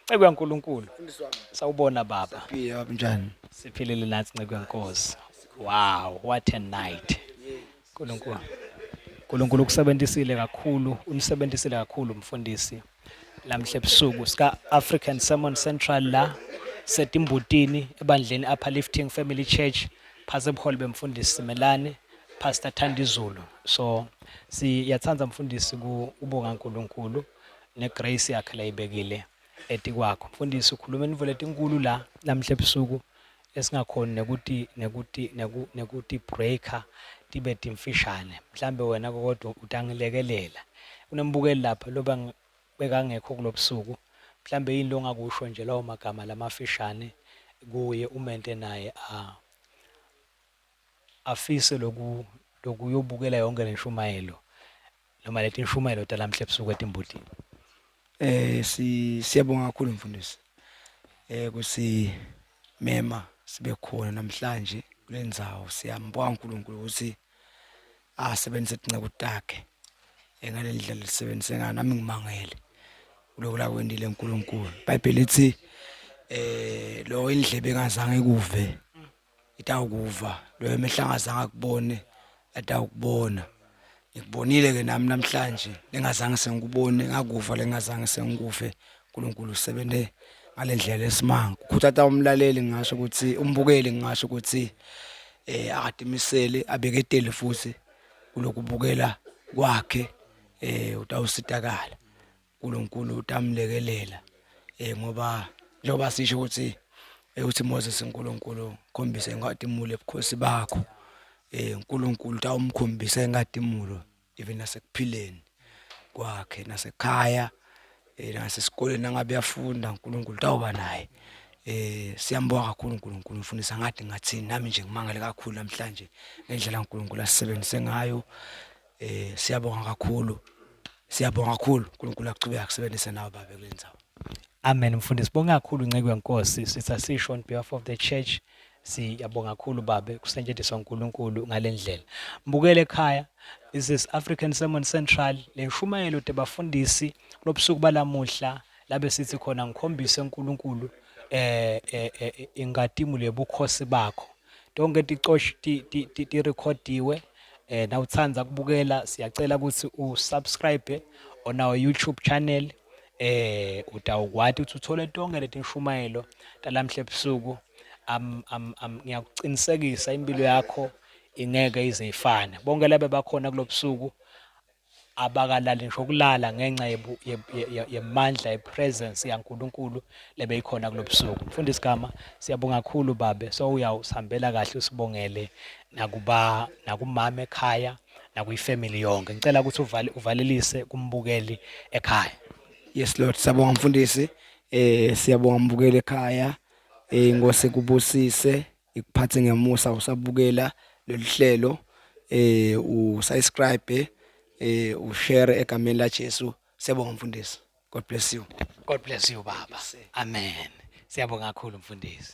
Nceke yaNkulunkulu. Mfundisi wami. Sawubona baba. Phiya njani? Siphilile nathi nceke yenkosi. Wow, what a night. Nkulunkulu. Nkulunkulu ukusebenzisile kakhulu, unisebenzisile kakhulu mfundisi. Lamhle ebusuku sika African Sermon Central la setimbutini ebandleni Upper Lifting Family Church phase ebuholi bemfundisi Simelane Pastor Thandizulu. So siyathanda mfundisi ubonga uNkulunkulu negrace yakhe la ibekile eti kwakho. Mfundisi ukhuluma inivo letinkulu la namhle ebusuku esingakhona nekuti breaker tibe timfishane. Mhlambe wena kodwa utangilekelela. Unembukeli lapha loba bekangekho kulobusuku. Mhlambe yini lo ngakusho nje lawo magama lamafishane kuye umente naye afise lokuyobukela yonke lenshumayelo noma leti nshumayelo talamhle ebusuku etimbutini. Siyabonga kakhulu mfundisi. Kusimema sibe khona namhlanje kulendzawo. Siyambonga uNkulunkulu ukuthi asebenzise inceku takhe. Ngalendlela lisebenzise ngani nami ngimangele. Kuloko la kwendile uNkulunkulu. iBhayibheli lithi lo indlebe engazange kuve itawukuva, lo emehla angazange akubone atawukubona. Ngikubonile ke nami namhlanje engazange sengikubone, ngakuva lengazange sengikuve. uNkulunkulu usebenzele ngalendlela esimanga. Kukhuthatha umlaleli ngisho ukuthi umbukeli ngisho ukuthi akadimisele abeketele futhi kulokubukela kwakhe utawusitakala. uNkulunkulu utamlekelela ngoba njengoba sisho ukuthi Moses uNkulunkulu khombise ngadimulo ebukhosi bakho. uNkulunkulu utawumkhombisa engadimulo even nasekuphileni kwakhe nasekhaya nasesikoleni nangabe yafunda uNkulunkulu utawuba naye. Siyambonga kakhulu uNkulunkulu mfundisa ngathi nami nje ngimangale kakhulu namhlanje ngendlela uNkulunkulu asebenzise ngayo. Siyabonga kakhulu. Siyabonga kakhulu uNkulunkulu aqhubeke akusebenzise nawe baba kulendzawo. Amen mfundisi. Bonga kakhulu nceke yenkosi. Sisasisho on behalf of the church. Siyabonga kakhulu babe kusetshenziswa uNkulunkulu ngalendlela. Mbukele ekhaya. This is African Sermon Central. Lenshumayelo tebafundisi lobusuku balamuhla labe sithi khona ngikhombise uNkulunkulu ingadimu lebukhosi bakho. Tonke ticosh ti recordiwe. Na utsandza kubukela siyacela ukuthi usubscribe on our YouTube channel. Utawukwati ukuthi uthole tonke leti nshumayelo talamhle ebusuku. Ngiyakuqinisekisa impilo yakho ingeke ize ifane. Bonke laba bakhona kulobusuku abakalali ngisho kulala ngenxa yemandla yepresence yaNkulunkulu lebe ikhona kulobusuku. Mfundisi Gama siyabonga kakhulu babe. So uyawusihambela kahle usibongele nakumama ekhaya nakuyifamily yonke. Ngicela ukuthi uvalelise kumbukeli ekhaya. Yes Lord, siyabonga mfundisi. Siyabonga mbukeli ekhaya. Ngose kubusise ikuphathe ngemusa usabukela lelihlelo. Usubscribe ushare egameni la Jesu. Siyabonga mfundisi. God bless you. God bless you baba. Amen. Siyabonga kakhulu mfundisi.